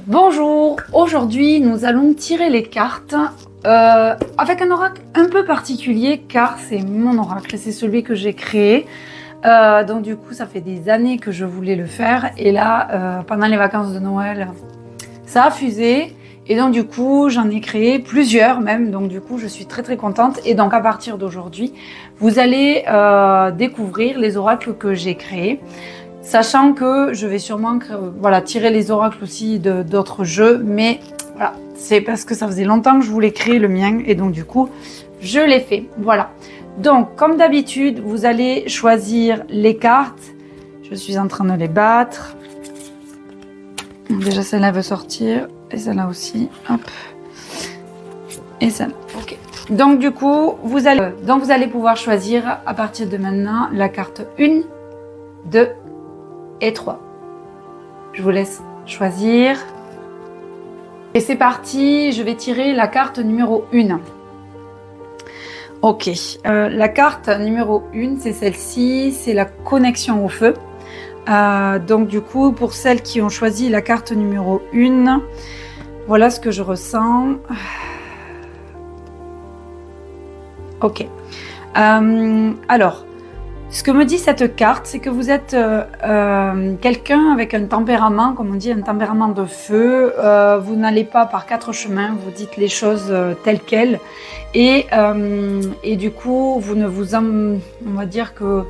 Bonjour, aujourd'hui nous allons tirer les cartes avec un oracle un peu particulier car c'est mon oracle, c'est celui que j'ai créé. Donc du coup ça fait des années que je voulais le faire et là pendant les vacances de Noël ça a fusé et donc du coup j'en ai créé plusieurs même, donc du coup je suis très contente et donc à partir d'aujourd'hui vous allez découvrir les oracles que j'ai créés. Sachant que je vais sûrement tirer les oracles aussi d'autres jeux, mais voilà, c'est parce que ça faisait longtemps que je voulais créer le mien et donc du coup, je l'ai fait. Voilà. Donc, comme d'habitude, vous allez choisir les cartes. Je suis en train de les battre. Déjà, celle-là veut sortir et celle-là aussi. Hop. Et celle-là. Ok. Donc, du coup, vous allez pouvoir choisir à partir de maintenant la carte 1, 2 et 3. Je vous laisse choisir. Et c'est parti, je vais tirer la carte numéro 1. Ok, la carte numéro 1, c'est celle-ci, c'est la connexion au feu. Donc du coup, pour celles qui ont choisi la carte numéro 1, voilà ce que je ressens. Ok. Alors, ce que me dit cette carte, c'est que vous êtes quelqu'un avec un tempérament, comme on dit, un tempérament de feu. Vous n'allez pas par quatre chemins, vous dites les choses telles quelles. Et du coup, on va dire que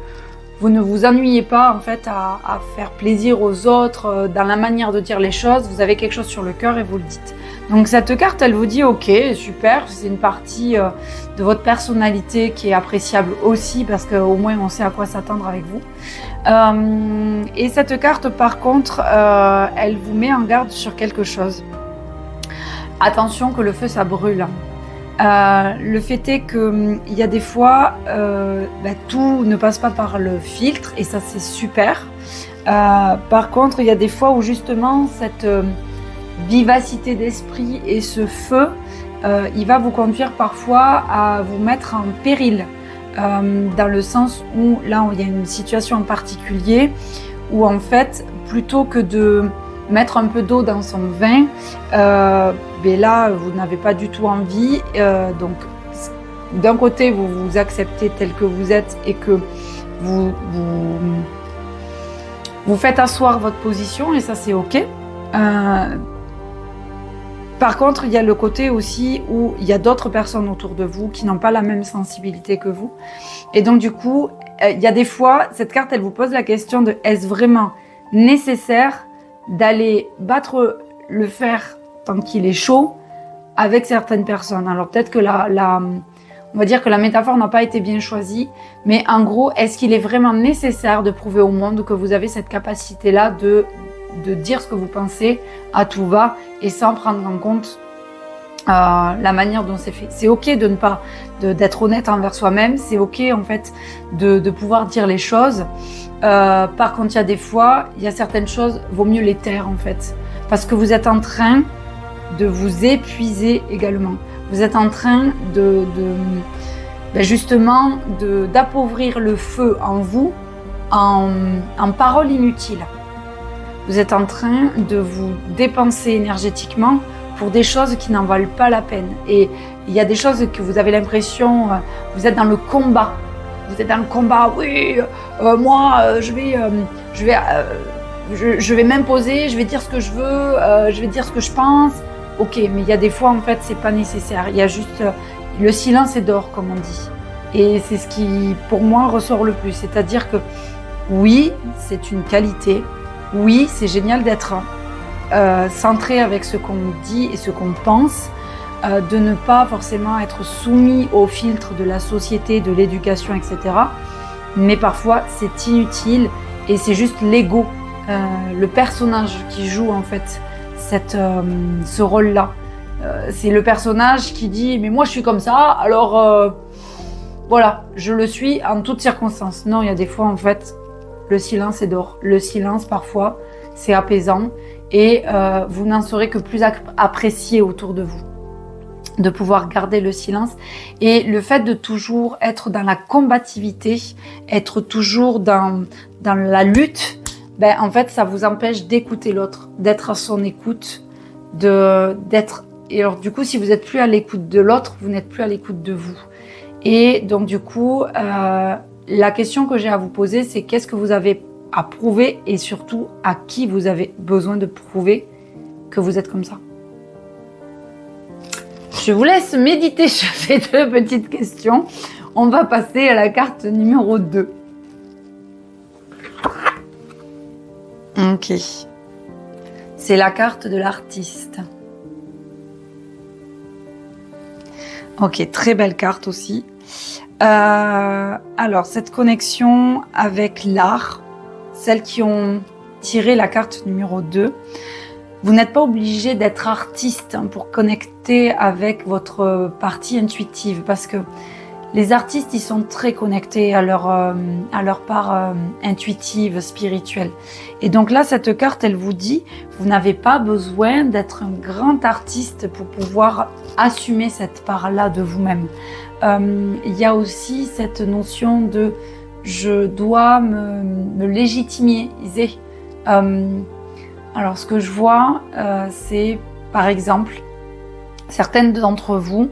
vous ne vous ennuyez pas en fait à faire plaisir aux autres dans la manière de dire les choses. Vous avez quelque chose sur le cœur et vous le dites. Donc cette carte, elle vous dit ok, super, c'est une partie de votre personnalité qui est appréciable aussi parce qu'au moins on sait à quoi s'attendre avec vous. Et cette carte par contre, elle vous met en garde sur quelque chose. Attention que le feu ça brûle. Le fait est qu'il y a des fois, tout ne passe pas par le filtre et ça c'est super. Par contre, il y a des fois où justement cette vivacité d'esprit et ce feu, il va vous conduire parfois à vous mettre en péril. Dans le sens où là, il y a une situation en particulier où en fait, plutôt que de mettre un peu d'eau dans son vin, là, vous n'avez pas du tout envie. Donc, d'un côté, vous vous acceptez tel que vous êtes et que vous faites asseoir votre position et ça, c'est OK. Par contre, il y a le côté aussi où il y a d'autres personnes autour de vous qui n'ont pas la même sensibilité que vous. Et donc, du coup, il y a des fois, cette carte, elle vous pose la question de est-ce vraiment nécessaire d'aller battre le fer tant qu'il est chaud avec certaines personnes. Alors peut-être que on va dire que la métaphore n'a pas été bien choisie, mais en gros, est-ce qu'il est vraiment nécessaire de prouver au monde que vous avez cette capacité-là de dire ce que vous pensez à tout va et sans prendre en compte la manière dont c'est fait. C'est ok d'être honnête envers soi-même, c'est ok en fait de pouvoir dire les choses. Par contre, il y a des fois, il y a certaines choses, vaut mieux les taire en fait, parce que vous êtes en train de vous épuiser également. Vous êtes en train justement d'appauvrir le feu en vous en paroles inutiles. Vous êtes en train de vous dépenser énergétiquement pour des choses qui n'en valent pas la peine. Et il y a des choses que vous avez l'impression, vous êtes dans le combat. Vous êtes dans le combat, oui, moi, je vais m'imposer, je vais dire ce que je veux, je vais dire ce que je pense. Ok, mais il y a des fois, en fait, c'est pas nécessaire. Il y a juste, le silence est d'or, comme on dit. Et c'est ce qui, pour moi, ressort le plus. C'est-à-dire que, oui, c'est une qualité. Oui, c'est génial d'être centré avec ce qu'on dit et ce qu'on pense, de ne pas forcément être soumis au filtre de la société, de l'éducation, etc. Mais parfois, c'est inutile et c'est juste l'ego, le personnage qui joue en fait ce rôle-là. C'est le personnage qui dit « mais moi je suis comme ça, alors voilà, je le suis en toutes circonstances ». Non, il y a des fois en fait, le silence est d'or. Le silence, parfois, c'est apaisant et vous n'en serez que plus apprécié autour de vous, de pouvoir garder le silence. Et le fait de toujours être dans la combativité, être toujours dans la lutte, en fait, ça vous empêche d'écouter l'autre, d'être à son écoute, d'être... Et alors du coup, si vous n'êtes plus à l'écoute de l'autre, vous n'êtes plus à l'écoute de vous. Et donc du coup, la question que j'ai à vous poser, c'est qu'est-ce que vous avez à prouver et surtout à qui vous avez besoin de prouver que vous êtes comme ça. Je vous laisse méditer sur ces 2 petites questions. On va passer à la carte numéro 2. Ok. C'est la carte de l'artiste. Ok, très belle carte aussi. Alors, cette connexion avec l'art, celles qui ont tiré la carte numéro 2, vous n'êtes pas obligé d'être artiste pour connecter avec votre partie intuitive, parce que les artistes, ils sont très connectés à leur part intuitive, spirituelle. Et donc là, cette carte, elle vous dit, vous n'avez pas besoin d'être un grand artiste pour pouvoir assumer cette part-là de vous-même. Il y a aussi cette notion de je dois me légitimiser. Alors, ce que je vois, c'est, par exemple, certaines d'entre vous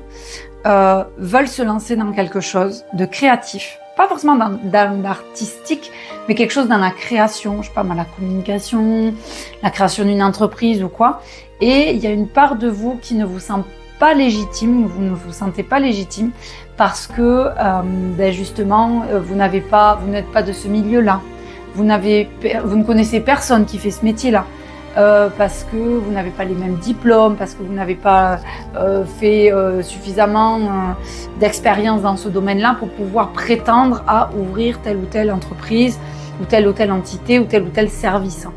veulent se lancer dans quelque chose de créatif, pas forcément dans l'artistique, mais quelque chose dans la création, je sais pas, dans la communication, la création d'une entreprise ou quoi. Et il y a une part de vous qui ne vous sent pas légitime, vous ne vous sentez pas légitime parce que justement, vous n'êtes pas de ce milieu-là. Vous ne connaissez personne qui fait ce métier-là. Parce que vous n'avez pas les mêmes diplômes, parce que vous n'avez pas fait suffisamment d'expérience dans ce domaine-là pour pouvoir prétendre à ouvrir telle ou telle entreprise, ou telle entité, ou tel service.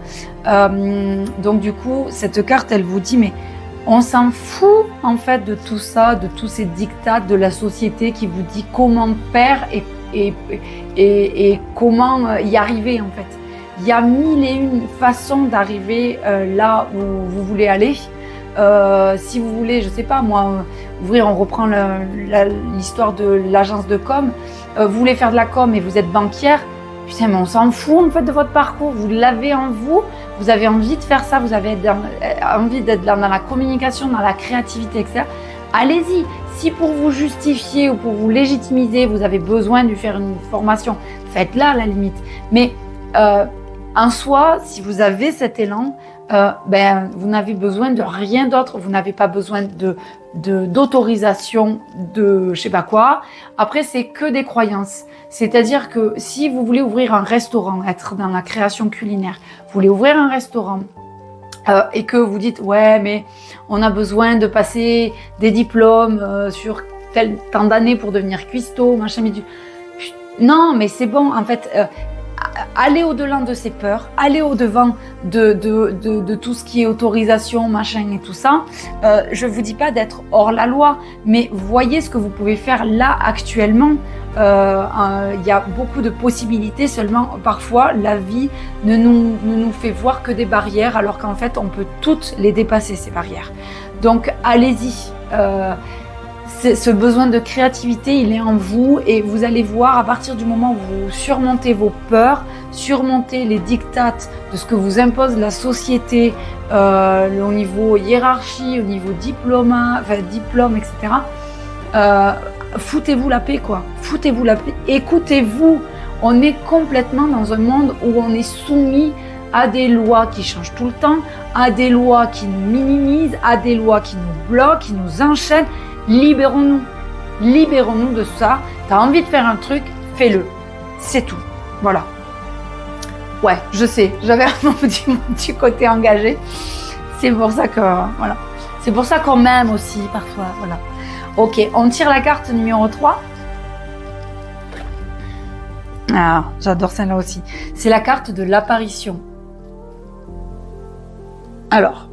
Donc du coup, cette carte, elle vous dit, mais on s'en fout en fait de tout ça, de tous ces dictats de la société qui vous dit comment faire et comment y arriver en fait. Il y a 1001 façons d'arriver là où vous voulez aller. Si vous voulez, je sais pas moi, on reprend l'histoire de l'agence de com. Vous voulez faire de la com et vous êtes banquière. Putain, mais on s'en fout en fait de votre parcours. Vous l'avez en vous. Vous avez envie de faire ça. Vous avez envie d'être dans la communication, dans la créativité, etc. Allez-y. Si pour vous justifier ou pour vous légitimiser, vous avez besoin de faire une formation, faites-la à la limite. Mais en soi, si vous avez cet élan, vous n'avez besoin de rien d'autre. Vous n'avez pas besoin d'autorisation de je sais pas quoi. Après, c'est que des croyances. C'est-à-dire que si vous voulez ouvrir un restaurant, être dans la création culinaire, vous voulez ouvrir un restaurant et que vous dites ouais, mais on a besoin de passer des diplômes sur tel temps d'années pour devenir cuistot, machin, mais non, mais c'est bon en fait. Allez au-delà de ces peurs, allez au-devant de tout ce qui est autorisation, machin et tout ça. Je ne vous dis pas d'être hors la loi, mais voyez ce que vous pouvez faire là actuellement. Il y a beaucoup de possibilités, seulement parfois la vie ne nous fait voir que des barrières, alors qu'en fait on peut toutes les dépasser ces barrières. Donc allez-y. Ce besoin de créativité, il est en vous et vous allez voir à partir du moment où vous surmontez vos peurs, surmontez les dictates de ce que vous impose la société au niveau hiérarchie, au niveau diplôme, etc. Foutez-vous la paix, quoi. Foutez-vous la paix. Écoutez-vous. On est complètement dans un monde où on est soumis à des lois qui changent tout le temps, à des lois qui nous minimisent, à des lois qui nous bloquent, qui nous enchaînent. Libérons-nous de ça. T'as envie de faire un truc, fais-le. C'est tout. Voilà. Ouais, je sais, j'avais mon petit côté engagé. C'est pour ça que, voilà. C'est pour ça qu'on m'aime aussi, parfois, voilà. Ok, on tire la carte numéro 3. Ah, j'adore celle-là aussi. C'est la carte de l'apparition. Alors,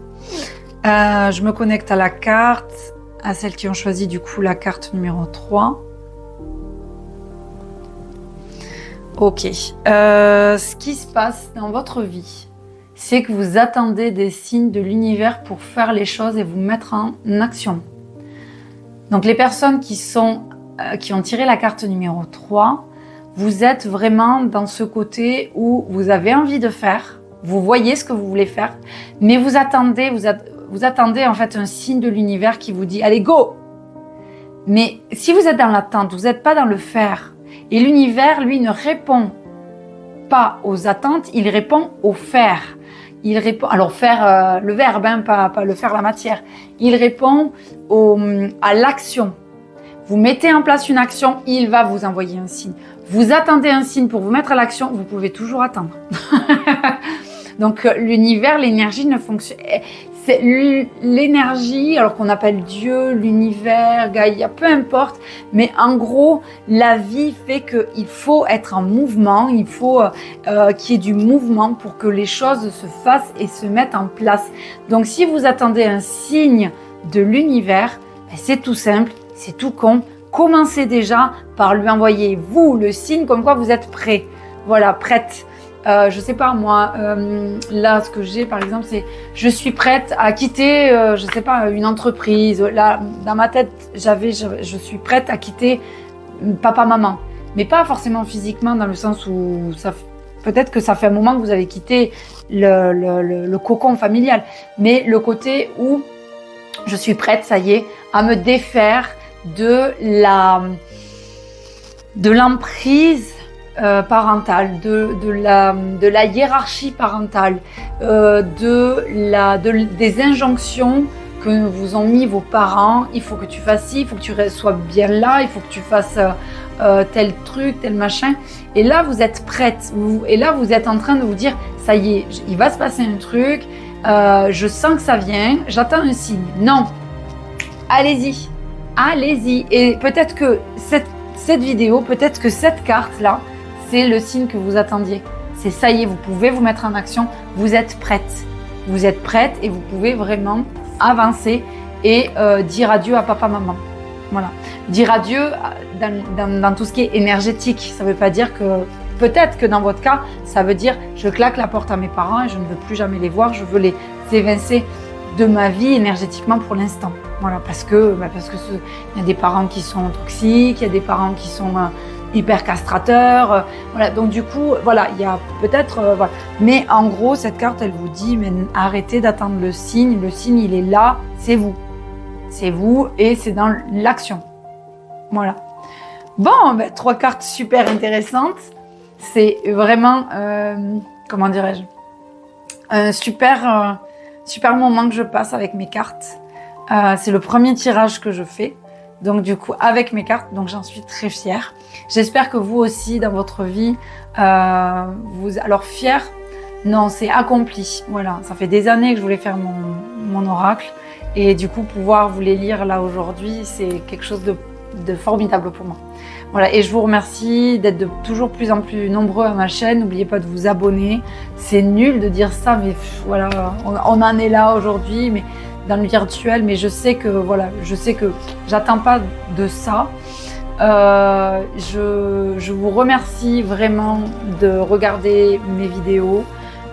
je me connecte à la carte, à celles qui ont choisi du coup la carte numéro 3. Ok. Ce qui se passe dans votre vie, c'est que vous attendez des signes de l'univers pour faire les choses et vous mettre en action. Donc les personnes qui ont tiré la carte numéro 3, vous êtes vraiment dans ce côté où vous avez envie de faire, vous voyez ce que vous voulez faire, mais vous attendez, vous attendez en fait un signe de l'univers qui vous dit « Allez, go !» Mais si vous êtes dans l'attente, vous n'êtes pas dans le faire. Et l'univers, lui, ne répond pas aux attentes, il répond au faire. Il répond, alors faire le verbe, hein, pas le faire la matière. Il répond à l'action. Vous mettez en place une action, il va vous envoyer un signe. Vous attendez un signe pour vous mettre à l'action, vous pouvez toujours attendre. Donc l'univers, l'énergie ne fonctionne. C'est l'énergie, alors qu'on appelle Dieu, l'univers, Gaïa, peu importe. Mais en gros, la vie fait qu'il faut être en mouvement, il faut qu'il y ait du mouvement pour que les choses se fassent et se mettent en place. Donc si vous attendez un signe de l'univers, c'est tout simple, c'est tout con. Commencez déjà par lui envoyer, vous, le signe comme quoi vous êtes prêt. Voilà, prête. Je sais pas moi, là ce que j'ai par exemple c'est je suis prête à quitter, je sais pas, une entreprise. Là dans ma tête je suis prête à quitter papa maman, mais pas forcément physiquement dans le sens où ça peut-être que ça fait un moment que vous avez quitté le cocon familial, mais le côté où je suis prête, ça y est, à me défaire de l'emprise parentale, de la hiérarchie parentale, des injonctions que vous ont mis vos parents. Il faut que tu fasses ci, il faut que tu sois bien là, il faut que tu fasses tel truc, tel machin. Et là, vous êtes prête. Et là, vous êtes en train de vous dire, ça y est, il va se passer un truc, je sens que ça vient, j'attends un signe. Non, allez-y, allez-y. Et peut-être que cette vidéo, peut-être que cette carte-là, c'est le signe que vous attendiez. C'est ça y est, vous pouvez vous mettre en action, vous êtes prête. Vous êtes prête et vous pouvez vraiment avancer et dire adieu à papa, maman. Voilà. Dire adieu dans tout ce qui est énergétique. Ça ne veut pas dire que, peut-être que dans votre cas, ça veut dire je claque la porte à mes parents et je ne veux plus jamais les voir, je veux les évincer de ma vie énergétiquement pour l'instant. Voilà, parce que y a des parents qui sont toxiques, il y a des parents qui sont hyper castrateurs, voilà. Donc du coup, voilà, il y a peut-être, voilà. Mais en gros, cette carte, elle vous dit, mais arrêtez d'attendre le signe il est là, c'est vous et c'est dans l'action. Voilà. Bon, 3 cartes super intéressantes. C'est vraiment, comment dirais-je, un super moment que je passe avec mes cartes. C'est le premier tirage que je fais. Donc du coup, avec mes cartes, donc j'en suis très fière. J'espère que vous aussi, dans votre vie, alors fière, non, c'est accompli. Voilà, ça fait des années que je voulais faire mon oracle. Et du coup, pouvoir vous les lire là aujourd'hui, c'est quelque chose de formidable pour moi. Voilà, et je vous remercie d'être de toujours plus en plus nombreux à ma chaîne. N'oubliez pas de vous abonner. C'est nul de dire ça, mais voilà, on en est là aujourd'hui, mais dans le virtuel. Mais je sais que voilà, j'attends pas de ça. Je vous remercie vraiment de regarder mes vidéos.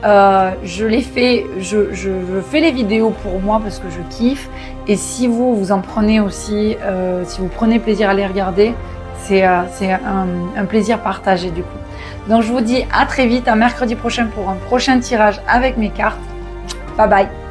Je fais les vidéos pour moi parce que je kiffe. Et si vous en prenez aussi, si vous prenez plaisir à les regarder, c'est un plaisir partagé du coup. Donc je vous dis à très vite, à mercredi prochain pour un prochain tirage avec mes cartes. Bye bye.